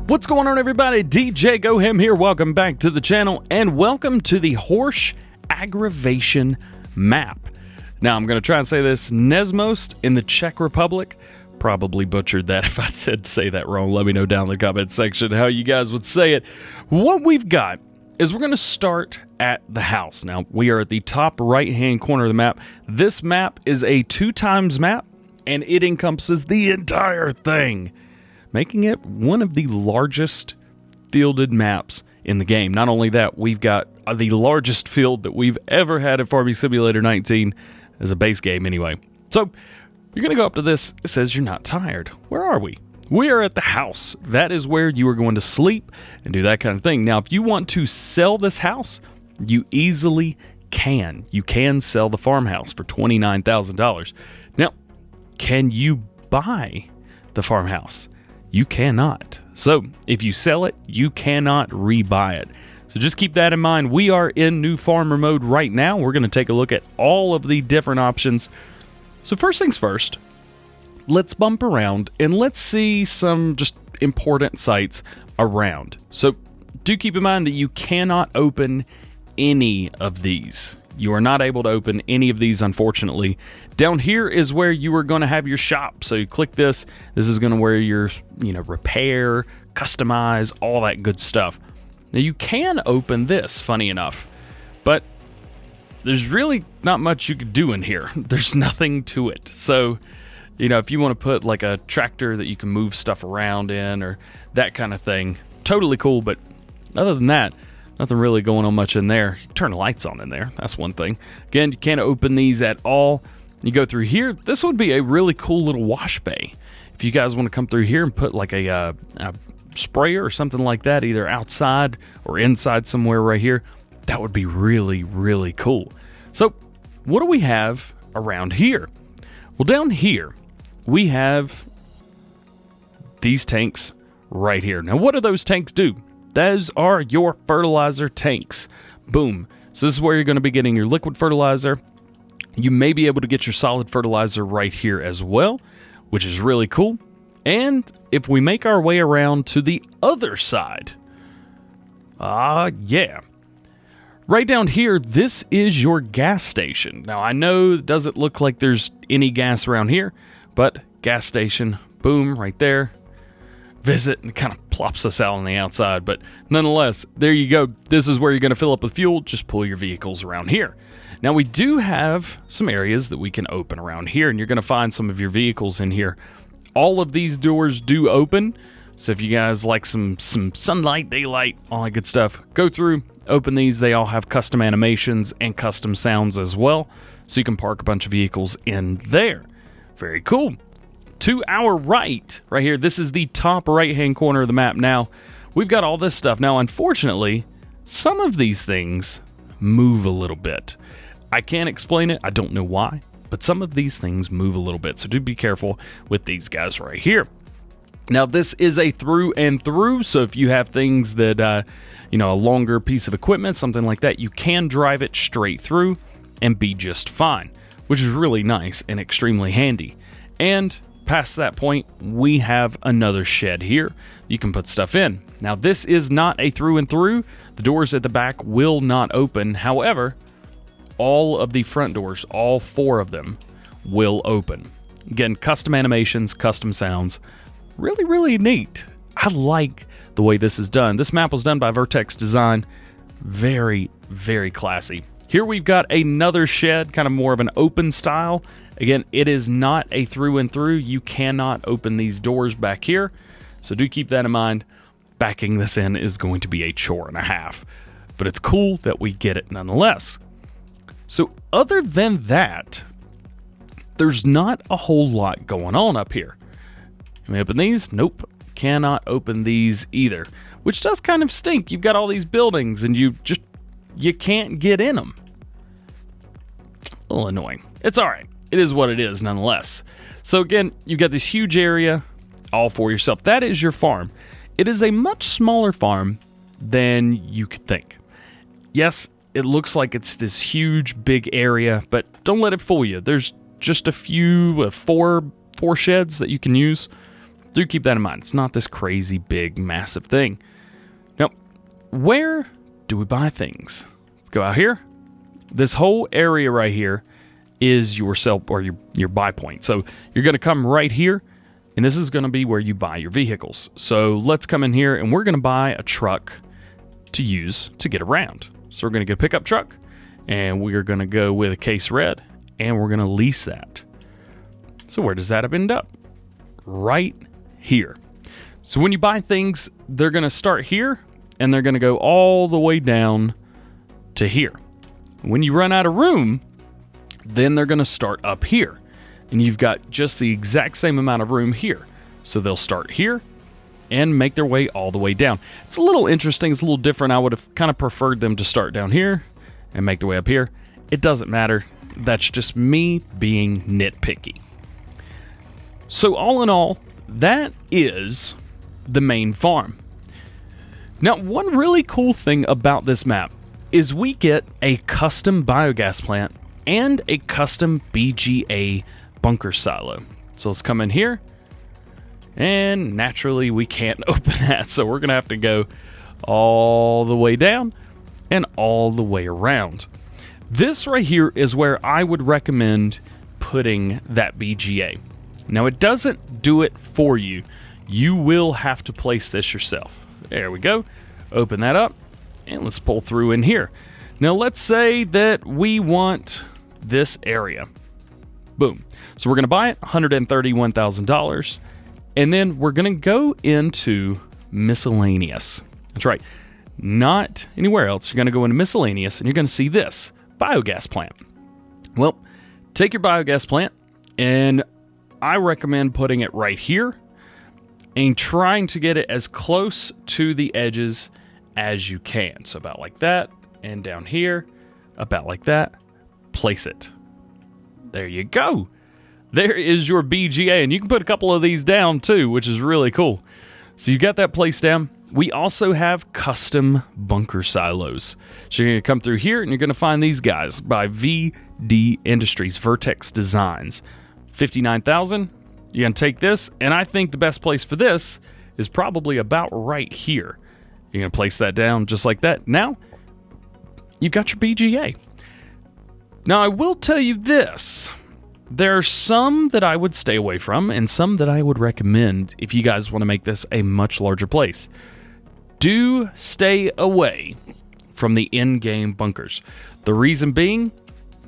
What's going on, everybody? DJ GoHam here. Welcome back to the channel and welcome to the Horsch AgroVation Map. Now, I'm going to try and say this Nesmost in the Czech Republic. Probably butchered that. If I said say that wrong, let me know down in the comment section how you guys would say it. What we've got is we're going to start at the house. Now, we are at the top right-hand corner of the map. This map is a 2x map, and it encompasses the entire thing, making it one of the largest fielded maps in the game. Not only that, we've got the largest field that we've ever had in Farming Simulator 19 as a base game anyway. So, you're going to go up to this. It says you're not tired. Where are we? We are at the house. That is where you are going to sleep and do that kind of thing. Now, if you want to sell this house, you easily can. You can sell the farmhouse for $29,000. Now, can you buy the farmhouse? You cannot. So if you sell it, you cannot rebuy it. So just keep that in mind. We are in new farmer mode right now. We're going to take a look at all of the different options. So first things first, let's bump around and let's see some just important sites around. So do keep in mind that you cannot open any of these. You are not able to open any of these, unfortunately. Down here is where you are going to have your shop. So you click this. This is going to where your, repair, customize, all that good stuff. Now you can open this, funny enough, but there's really not much you could do in here. There's nothing to it. So, if you want to put like a tractor that you can move stuff around in or that kind of thing, totally cool. But other than that, nothing really going on much in there. You turn the lights on in there. That's one thing. Again, you can't open these at all. You go through here. This would be a really cool little wash bay. If you guys want to come through here and put like a sprayer or something like that, either outside or inside somewhere right here, that would be really, really cool. So what do we have around here? Well, down here, we have these tanks right here. Now, what do those tanks do? Those are your fertilizer tanks. Boom. So this is where you're going to be getting your liquid fertilizer. You may be able to get your solid fertilizer right here as well, which is really cool. And if we make our way around to the other side, yeah. Right down here, this is your gas station. Now, I know it doesn't look like there's any gas around here, but gas station, boom, right there. Visit, and kind of plops us out on the outside, but nonetheless, there you go. This is where you're going to fill up with fuel. Just pull your vehicles around here. Now, we do have some areas that we can open around here, and you're going to find some of your vehicles in here. All of these doors do open, so if you guys like some sunlight, daylight, all that good stuff, go through, open these. They all have custom animations and custom sounds as well, so you can park a bunch of vehicles in there. Very cool. To our right here, this is the top right-hand corner of the map. Now, we've got all this stuff. Now, unfortunately, some of these things move a little bit. I can't explain it. I don't know why, but some of these things move a little bit, so do be careful with these guys right here. Now, this is a through and through, so if you have things that, a longer piece of equipment, something like that, you can drive it straight through and be just fine, which is really nice and extremely handy. And past that point, we have another shed here you can put stuff in. Now, this is not a through and through. The doors at the back will not open. However, all of the front doors, all 4 of them, will open. Again, custom animations, custom sounds. Really, really neat. I like the way this is done. This map was done by Vertex Design. Very, very classy. Here we've got another shed, kind of more of an open style. Again, it is not a through and through. You cannot open these doors back here. So do keep that in mind. Backing this in is going to be a chore and a half. But it's cool that we get it nonetheless. So other than that, there's not a whole lot going on up here. Can we open these? Nope. Cannot open these either. Which does kind of stink. You've got all these buildings and you can't get in them. A little annoying. It's alright. It is what it is nonetheless. So again, you've got this huge area all for yourself. That is your farm. It is a much smaller farm than you could think. Yes, it looks like it's this huge, big area, but don't let it fool you. There's just a few, four sheds that you can use. do keep that in mind. It's not this crazy, big, massive thing. Now, where do we buy things? Let's go out here. This whole area right here is your sell or your buy point. So you're going to come right here, and this is going to be where you buy your vehicles. So let's come in here, and we're going to buy a truck to use to get around. So we're going to get a pickup truck, and we're going to go with a case red, and we're going to lease that. So where does that end up? Right here. So when you buy things, they're going to start here, and they're going to go all the way down to here. When you run out of room, then they're going to start up here, and you've got just the exact same amount of room here. So they'll start here and make their way all the way down. It's a little interesting. It's a little different. I would have kind of preferred them to start down here and make their way up here. It doesn't matter. That's just me being nitpicky. So all in all, that is the main farm. Now, one really cool thing about this map is we get a custom biogas plant and a custom BGA bunker silo. So let's come in here, and naturally we can't open that, so we're gonna have to go all the way down and all the way around. This right here is where I would recommend putting that BGA. Now, it doesn't do it for you. You will have to place this yourself. There we go. Open that up, and let's pull through in here. Now, let's say that we want this area. Boom. So we're going to buy it, $131,000, and then we're going to go into miscellaneous. That's right. Not anywhere else. You're going to go into miscellaneous, and you're going to see this biogas plant. Well, take your biogas plant, and I recommend putting it right here and trying to get it as close to the edges as you can. So about like that, and down here, about like that. Place it. There you go. There is your BGA, and you can put a couple of these down too, which is really cool. So you got that placed down. We also have custom bunker silos. So you're going to come through here, and you're going to find these guys by VD Industries, Vertex Designs. $59,000. You're going to take this, and I think the best place for this is probably about right here. You're going to place that down just like that. Now, you've got your BGA. Now, I will tell you this. There are some that I would stay away from, and some that I would recommend if you guys want to make this a much larger place. Do stay away from the in-game bunkers. The reason being,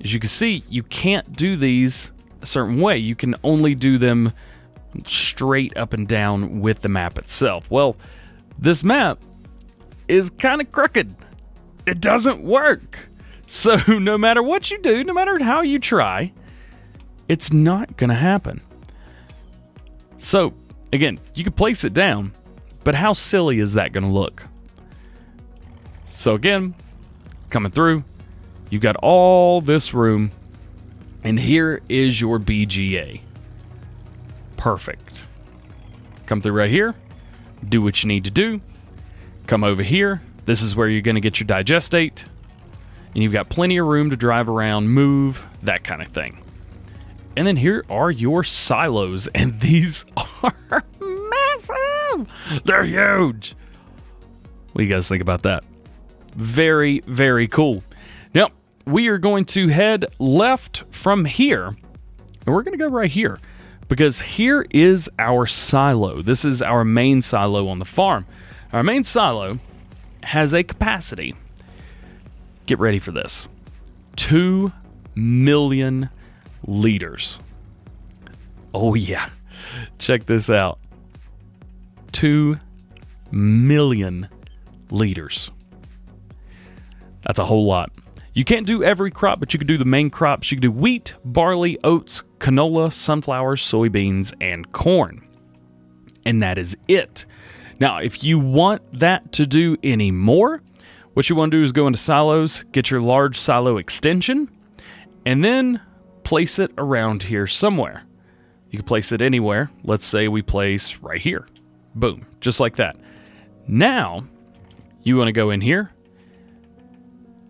as you can see, you can't do these a certain way. You can only do them straight up and down with the map itself. Well, this map is kind of crooked. It doesn't work. So no matter what you do, no matter how you try, it's not going to happen. So again, you can place it down, but how silly is that going to look? So again, coming through, you've got all this room, and here is your BGA. Perfect. Come through right here, do what you need to do. Come over here. This is where you're going to get your digestate, and you've got plenty of room to drive around, move, that kind of thing. And then here are your silos, and these are massive. They're huge. What do you guys think about that? Very, very cool. Now, we are going to head left from here, and we're going to go right here, because here is our silo. This is our main silo on the farm. Our main silo has a capacity, get ready for this, 2 million liters. Oh yeah, check this out. 2 million liters. That's a whole lot. You can't do every crop, but you can do the main crops. You can do wheat, barley, oats, canola, sunflowers, soybeans, and corn. And that is it. Now, if you want that to do any more, what you want to do is go into silos, get your large silo extension, and then place it around here somewhere. You can place it anywhere. Let's say we place right here. Boom, just like that. Now, you want to go in here,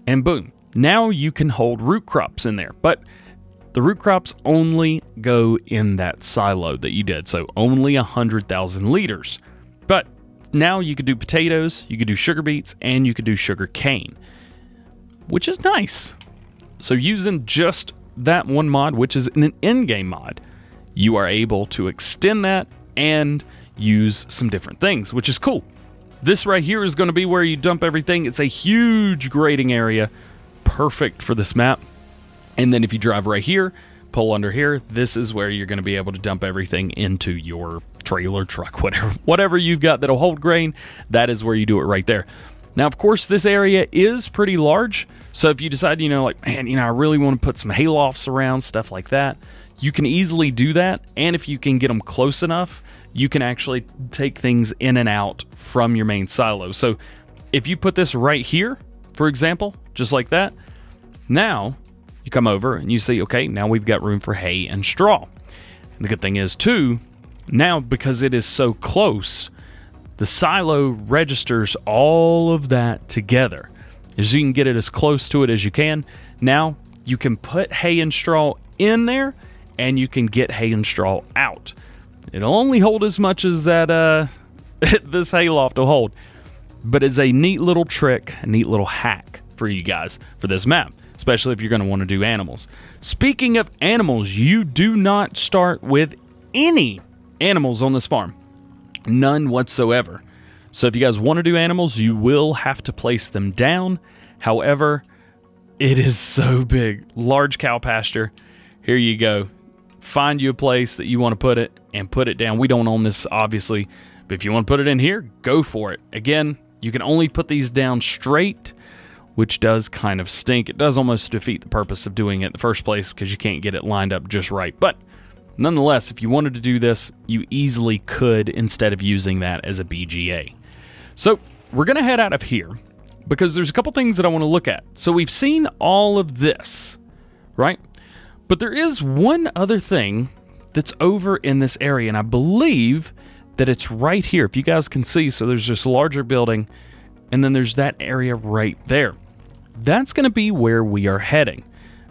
and boom. Now you can hold root crops in there. But the root crops only go in that silo that you did, so only 100,000 liters. But now you could do potatoes, you could do sugar beets, and you could do sugar cane, which is nice. So using just that one mod, which is an in-game mod, you are able to extend that and use some different things, which is cool. This right here is going to be where you dump everything. It's a huge grading area, perfect for this map. And then if you drive right here, pull under here, this is where you're going to be able to dump everything into your trailer, truck, whatever you've got that'll hold grain. That is where you do it right there. Now, of course, this area is pretty large. So if you decide, like, man, I really want to put some haylofts around, stuff like that, you can easily do that. And if you can get them close enough, you can actually take things in and out from your main silo. So if you put this right here, for example, just like that, now you come over and you see, okay, now we've got room for hay and straw. And the good thing is, too, now because it is so close, the silo registers all of that together. As you can get it as close to it as you can. Now you can put hay and straw in there, and you can get hay and straw out. It'll only hold as much as that this hayloft will hold. But it's a neat little trick, a neat little hack for you guys for this map, especially if you're going to want to do animals. Speaking of animals, you do not start with any animals on this farm. None whatsoever. So if you guys want to do animals, you will have to place them down. However, it is so big. Large cow pasture. Here you go. Find you a place that you want to put it and put it down. We don't own this, obviously, but if you want to put it in here, go for it. Again, you can only put these down straight, which does kind of stink. It does almost defeat the purpose of doing it in the first place because you can't get it lined up just right. But nonetheless, if you wanted to do this, you easily could instead of using that as a BGA. So we're going to head out of here because there's a couple things that I want to look at. So we've seen all of this, right? But there is one other thing that's over in this area, and I believe that it's right here. If you guys can see, so there's this larger building, and then there's that area right there. That's going to be where we are heading.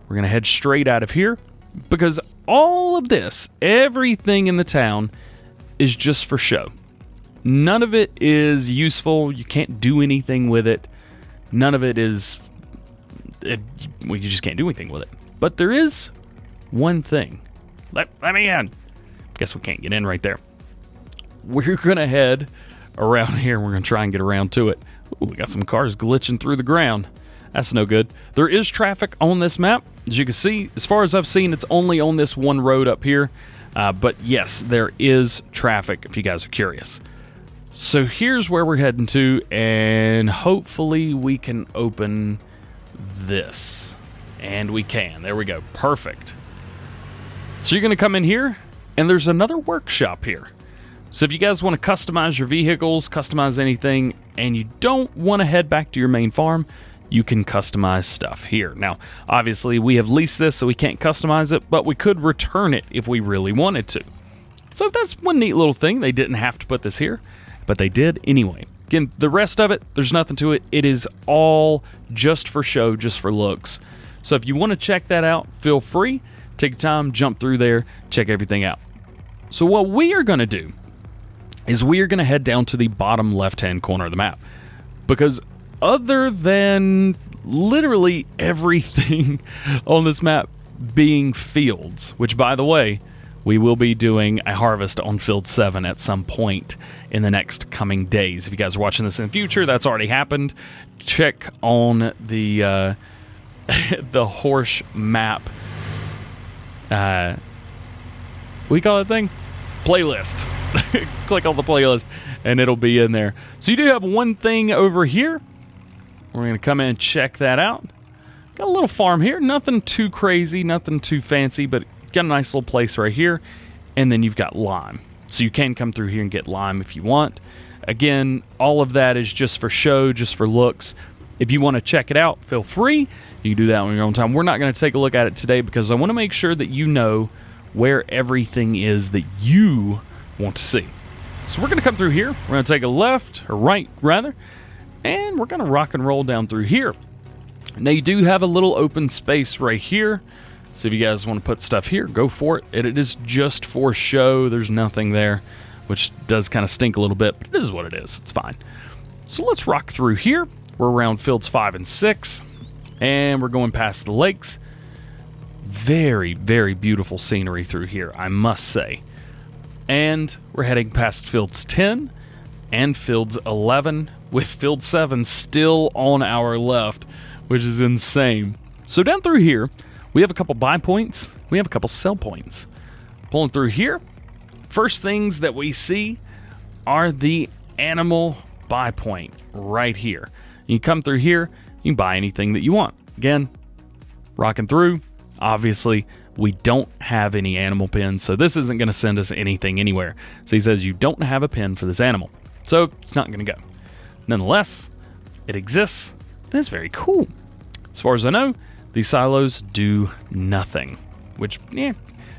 We're going to head straight out of here because all of this, everything in the town, is just for show. None of it is useful. You can't do anything with it. None of it is... well, you just can't do anything with it. But there is one thing. Let me in. Guess we can't get in right there. We're going to head around here. We're going to try and get around to it. Ooh, we got some cars glitching through the ground. That's no good. There is traffic on this map. As you can see, as far as I've seen, it's only on this one road up here. But yes, there is traffic if you guys are curious. So here's where we're heading to, and hopefully we can open this. And we can. There we go. Perfect. So you're going to come in here, and there's another workshop here. So if you guys want to customize your vehicles, customize anything, and you don't want to head back to your main farm, you can customize stuff here. Now, obviously, we have leased this, so we can't customize it, but we could return it if we really wanted to. So that's one neat little thing. They didn't have to put this here, but they did anyway. Again, the rest of it, there's nothing to it. It is all just for show, just for looks. So if you want to check that out, feel free. Take your time, jump through there, check everything out. So what we are going to do is we are going to head down to the bottom left-hand corner of the map. Because other than literally everything on this map being fields, which, by the way, we will be doing a harvest on Field 7 at some point in the next coming days. If you guys are watching this in the future, that's already happened. Check on the the Horsch map. We call it thing? Playlist. Click on the playlist and it'll be in there. So you do have one thing over here. We're going to come in and check that out. Got a little farm here. Nothing too crazy, nothing too fancy, but got a nice little place right here. And then you've got lime. So you can come through here and get lime if you want. Again, all of that is just for show, just for looks. If you want to check it out, feel free. You can do that on your own time. We're not going to take a look at it today because I want to make sure that you know where everything is that you want to see. So we're going to come through here. We're going to take a left, or right, rather, and we're going to rock and roll down through here. Now, you do have a little open space right here. So if you guys want to put stuff here, go for it. It is just for show. There's nothing there, which does kind of stink a little bit, but it is what it is. It's fine. So let's rock through here. We're around fields 5 and 6, and we're going past the lakes. Very, very beautiful scenery through here, I must say. And we're heading past fields 10 and fields 11, with field 7 still on our left, which is insane. So down through here, we have a couple buy points. We have a couple sell points. Pulling through here, first things that we see are the animal buy point right here. You come through here, you can buy anything that you want. Again, rocking through. Obviously, we don't have any animal pins, so this isn't going to send us anything anywhere. So he says you don't have a pin for this animal, so it's not going to go. Nonetheless, it exists, and it's very cool. As far as I know, these silos do nothing, which,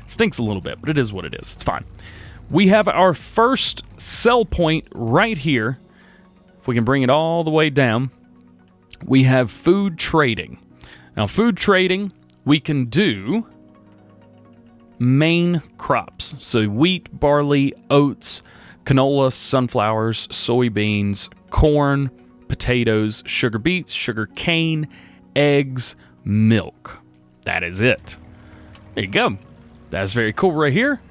stinks a little bit, but it is what it is. It's fine. We have our first sell point right here. If we can bring it all the way down, we have food trading. Now, food trading, we can do main crops. So wheat, barley, oats, canola, sunflowers, soybeans, corn, potatoes, sugar beets, sugar cane, eggs, milk. That is it. There you go. That's very cool right here.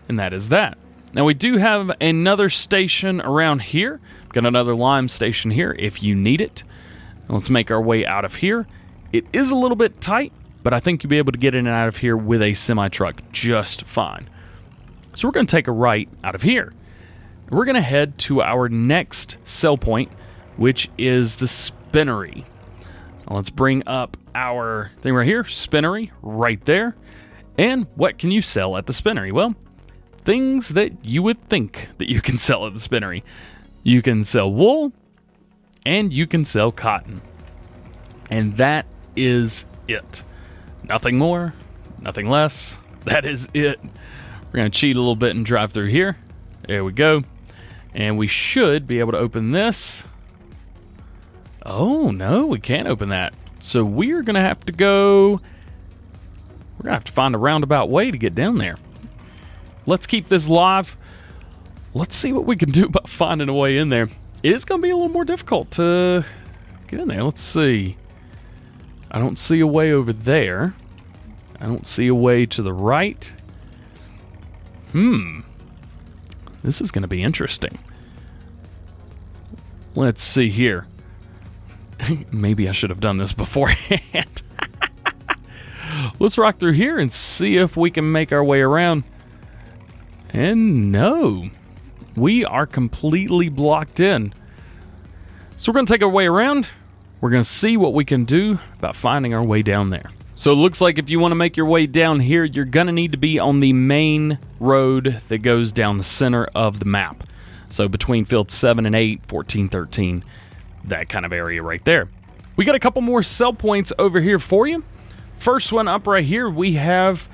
And that is that. Now we do have another station around here. Got another lime station here if you need it. Let's make our way out of here. It is a little bit tight, but I think you'll be able to get in and out of here with a semi-truck just fine. So we're going to take a right out of here. We're going to head to our next sell point, which is the spinnery. Now let's bring up our thing right here, spinnery, right there. And what can you sell at the spinnery? Well, things that you would think that you can sell at the spinnery. You can sell wool, and you can sell cotton. And that is it. Nothing more, nothing less. That is it. We're going to cheat a little bit and drive through here. There we go. And we should be able to open this. Oh, no, we can't open that. So we're going to have to go... We're going to have to find a roundabout way to get down there. Let's keep this live. Let's see what we can do about finding a way in there. It is going to be a little more difficult to get in there. Let's see. I don't see a way over there. I don't see a way to the right. This is going to be interesting. Let's see here. Maybe I should have done this beforehand. Let's rock through here and see if we can make our way around. And no, we are completely blocked in. So we're going to take our way around. We're going to see what we can do about finding our way down there. So it looks like if you want to make your way down here, you're going to need to be on the main road that goes down the center of the map. So between field 7 and 8, 14, 13, that kind of area right there. We got a couple more sell points over here for you. First one up right here, we have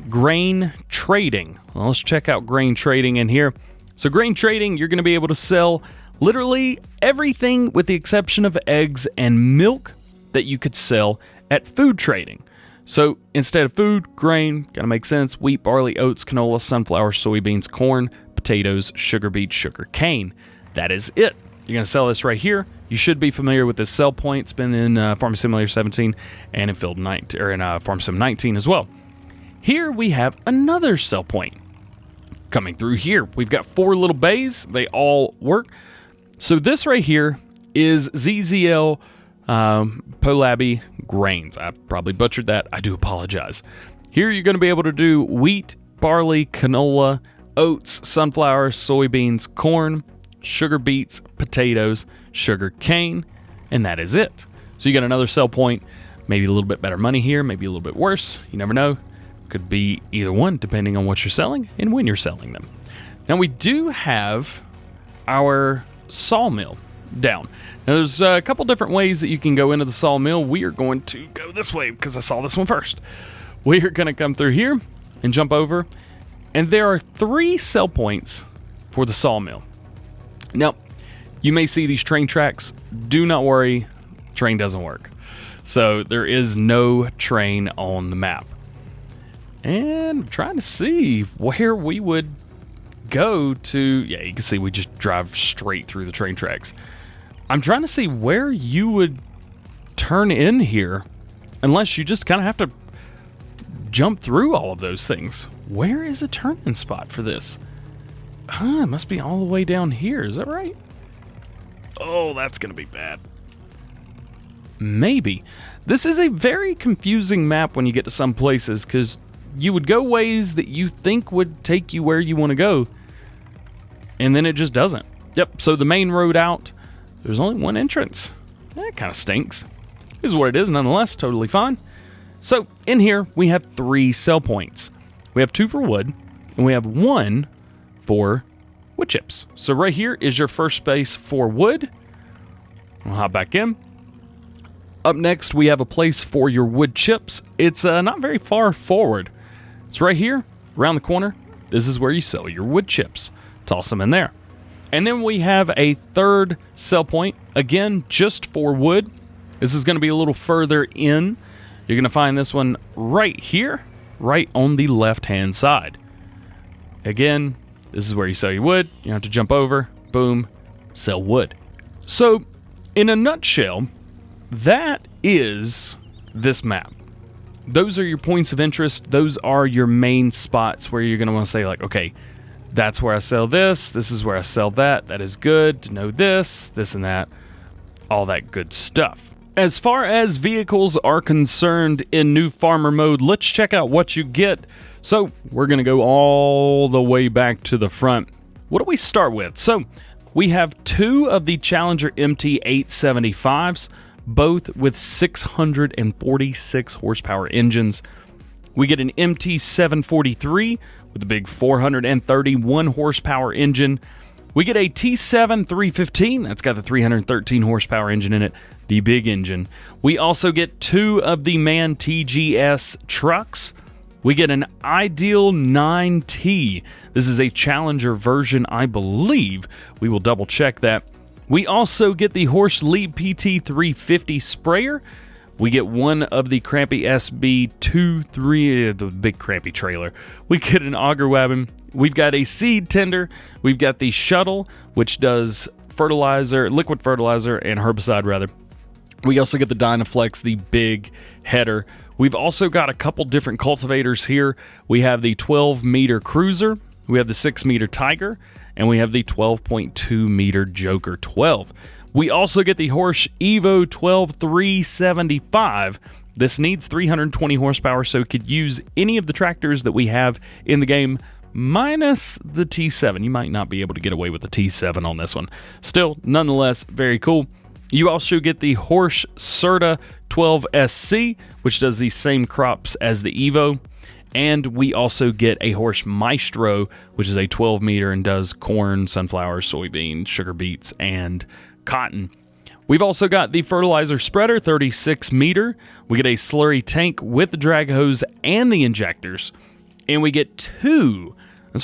grain trading. Well, let's check out grain trading in here. So grain trading, you're going to be able to sell literally everything with the exception of eggs and milk that you could sell at food trading. So instead of food, grain, gotta make sense, wheat, barley, oats, canola, sunflower, soybeans, corn, potatoes, sugar beets, sugar cane. That is it. You're gonna sell this right here. You should be familiar with this sell point. It's been in Farm Simulator 17 and in Field 19, or in Farm Sim 19 as well. Here we have another sell point coming through here. We've got 4 little bays. They all work. So this right here is ZZL Polabi grains. I probably butchered that. I do apologize. Here you're going to be able to do wheat, barley, canola, oats, sunflower, soybeans, corn, sugar beets, potatoes, sugar cane, and that is it. So you got another sell point, maybe a little bit better money here, maybe a little bit worse. You never know. Could be either one depending on what you're selling and when you're selling them. Now we do have our sawmill down. Now there's a couple different ways that you can go into the sawmill. We are going to go this way because I saw this one first. We are going to come through here and jump over, and there are 3 sell points for the sawmill. Now, you may see these train tracks. Do not worry, train doesn't work. So there is no train on the map. And I'm trying to see where we would go to. Yeah, you can see we just drive straight through the train tracks. I'm trying to see where you would turn in here, unless you just kind of have to jump through all of those things. Where is a turn-in spot for this? It must be all the way down here. Is that right? Oh, that's going to be bad. Maybe. This is a very confusing map when you get to some places, because you would go ways that you think would take you where you want to go, and then it just doesn't. Yep, so the main road out, there's only one entrance. That kind of stinks. This is what it is, nonetheless, totally fine. So, in here, we have 3 sell points. We have 2 for wood, and we have 1 for wood chips. So right here is your first space for wood. I'll hop back in. Up next, we have a place for your wood chips. It's not very far forward. It's right here, around the corner. This is where you sell your wood chips. Toss them in there. And then we have a 3rd sell point, again, just for wood. This is going to be a little further in. You're going to find this one right here, right on the left-hand side. Again, this is where you sell your wood. You have to jump over, boom, sell wood. So, in a nutshell, that is this map. Those are your points of interest. Those are your main spots where you're going to want to say, like, okay, that's where I sell this. This is where I sell that. That is good to know this and that. All that good stuff. As far as vehicles are concerned in New Farmer mode, let's check out what you get. So we're going to go all the way back to the front. What do we start with? So we have 2 of the Challenger MT875s, both with 646 horsepower engines. We get an MT743 with a big 431 horsepower engine. We get a T7 315, that's got the 313 horsepower engine in it, the big engine. We also get 2 of the MAN TGS trucks. We get an Ideal 9T. This is a Challenger version, I believe. We will double check that. We also get the Horsch Lead PT 350 sprayer. We get 1 of the Crampy SB23, the big Crampy trailer. We get an auger wagon. We've got a seed tender. We've got the shuttle, which does fertilizer, liquid fertilizer, and herbicide, rather. We also get the Dynaflex, the big header. We've also got a couple different cultivators here. We have the 12-meter Cruiser. We have the 6-meter Tiger. And we have the 12.2-meter Joker 12. We also get the Horsch Evo 12 375. This needs 320 horsepower, so it could use any of the tractors that we have in the game, minus the T7. You might not be able to get away with the T7 on this one. Still, nonetheless, very cool. You also get the Horsch Certa 12 SC, which does the same crops as the Evo. And we also get a Horsch Maestro, which is a 12-meter and does corn, sunflower, soybean, sugar beets, and cotton. We've also got the fertilizer spreader, 36-meter. We get a slurry tank with the drag hose and the injectors. And we get 2 of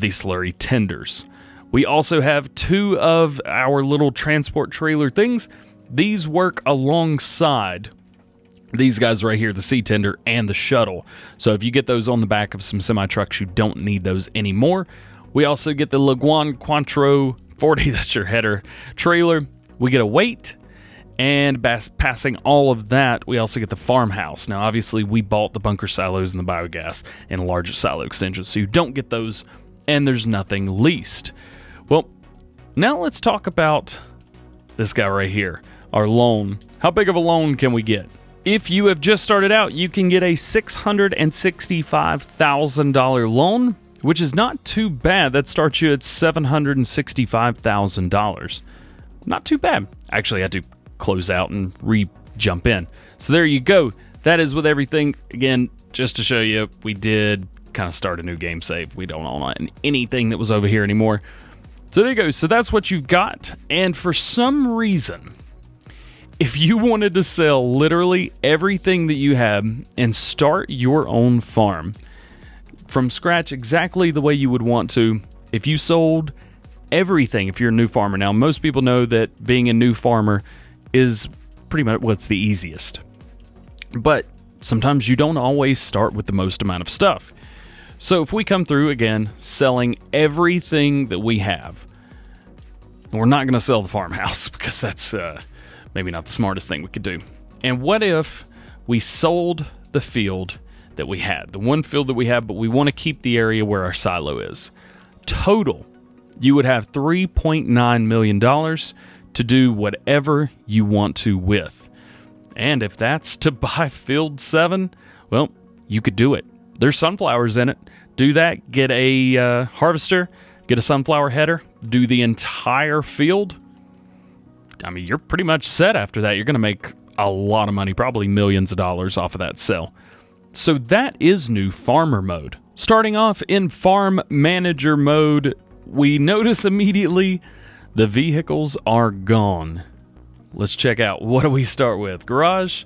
the slurry tenders. We also have 2 of our little transport trailer things. These work alongside these guys right here, the seed tender and the shuttle. So if you get those on the back of some semi-trucks, you don't need those anymore. We also get the Leguan Quattro 40, that's your header trailer. We get a weight, and passing all of that, we also get the farmhouse. Now, obviously, we bought the bunker silos and the biogas and larger silo extensions, so you don't get those, and there's nothing leased. Well, now let's talk about this guy right here, our loan. How big of a loan can we get? If you have just started out, you can get a $665,000 loan, which is not too bad. That starts you at $765,000. Not too bad. Actually, I had to close out and re-jump in. So there you go. That is with everything. Again, just to show you, we did kind of start a new game save. We don't own anything that was over here anymore. So there you go. So that's what you've got. And for some reason, if you wanted to sell literally everything that you have and start your own farm from scratch exactly the way you would want to, if you sold everything, if you're a new farmer. Now, most people know that being a new farmer is pretty much what's the easiest. But sometimes you don't always start with the most amount of stuff. So if we come through again selling everything that we have, and we're not going to sell the farmhouse because that's maybe not the smartest thing we could do. And what if we sold the field that we had, the one field that we have, but we want to keep the area where our silo is? Total, you would have $3.9 million to do whatever you want to with. And if that's to buy field 7, well, you could do it. There's sunflowers in it. Do that, get a harvester, get a sunflower header, do the entire field. I mean, you're pretty much set after that. You're going to make a lot of money, probably millions of dollars off of that sale. So that is new farmer mode. Starting off in farm manager mode, we notice immediately the vehicles are gone. Let's check out, what do we start with? Garage,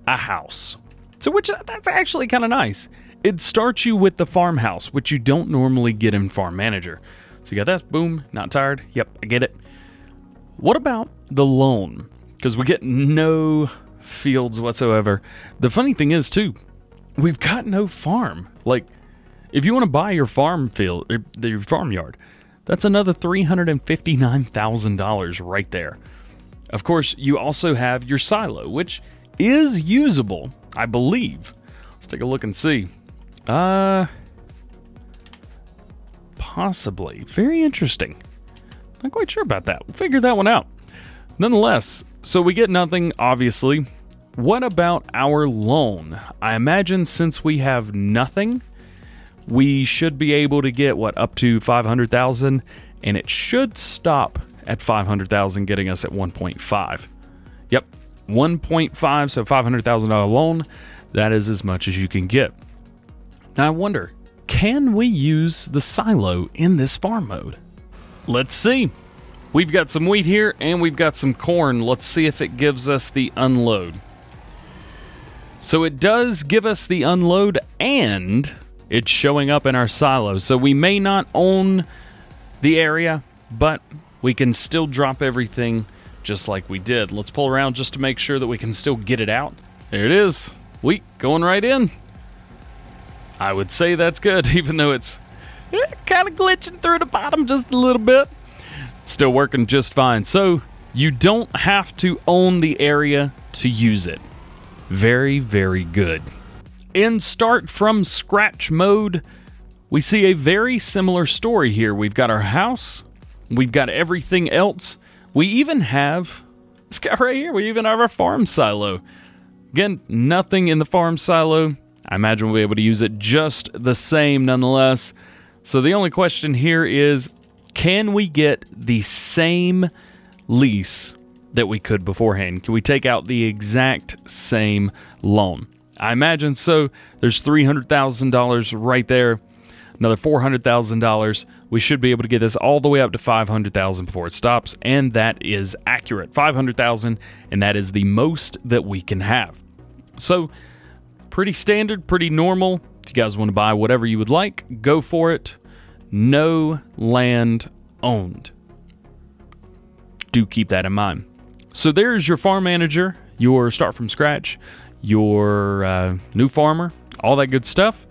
a house. So that's actually kind of nice. It starts you with the farmhouse, which you don't normally get in Farm Manager. So you got that, boom, not tired. Yep, I get it. What about the loan? Because we get no fields whatsoever. The funny thing is, too, we've got no farm. Like, if you want to buy your farm field, your farmyard, that's another $359,000 right there. Of course, you also have your silo, which is usable, I believe. Let's take a look and see. Possibly. Very interesting. Not quite sure about that. We'll figure that one out. Nonetheless, so we get nothing, obviously. What about our loan? I imagine since we have nothing, we should be able to get, up to $500,000, and it should stop at $500,000, getting us at 1.5. Yep, 1.5, so $500,000 loan. That is as much as you can get. Now I wonder, can we use the silo in this farm mode? Let's see. We've got some wheat here and we've got some corn. Let's see if it gives us the unload. So it does give us the unload and it's showing up in our silo. So we may not own the area, but we can still drop everything just like we did. Let's pull around just to make sure that we can still get it out. There it is. Wheat going right in. I would say that's good, even though it's kind of glitching through the bottom just a little bit. Still working just fine. So you don't have to own the area to use it. Very, very good. In start from scratch mode, we see a very similar story here. We've got our house. We've got everything else. We even have this guy right here. We even have our farm silo. Again, nothing in the farm silo. I imagine we'll be able to use it just the same nonetheless. So the only question here is, can we get the same lease that we could beforehand? Can we take out the exact same loan? I imagine so. There's $300,000 right there. Another $400,000. We should be able to get this all the way up to $500,000 before it stops, and that is accurate. $500,000, and that is the most that we can have. So, pretty standard, pretty normal. If you guys want to buy whatever you would like, go for it. No land owned. Do keep that in mind. So there's your farm manager, your start from scratch, your new farmer, all that good stuff.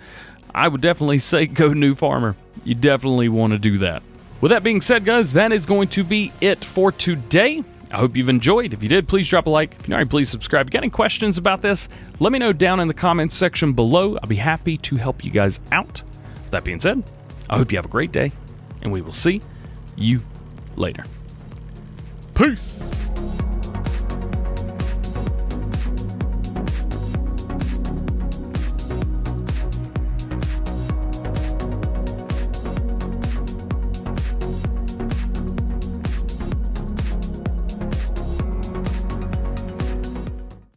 I would definitely say go new farmer. You definitely want to do that. With that being said, guys, that is going to be it for today. I hope you've enjoyed. If you did, please drop a like. If you're not already, please subscribe. If you got any questions about this, let me know down in the comments section below. I'll be happy to help you guys out. With that being said, I hope you have a great day, and we will see you later. Peace.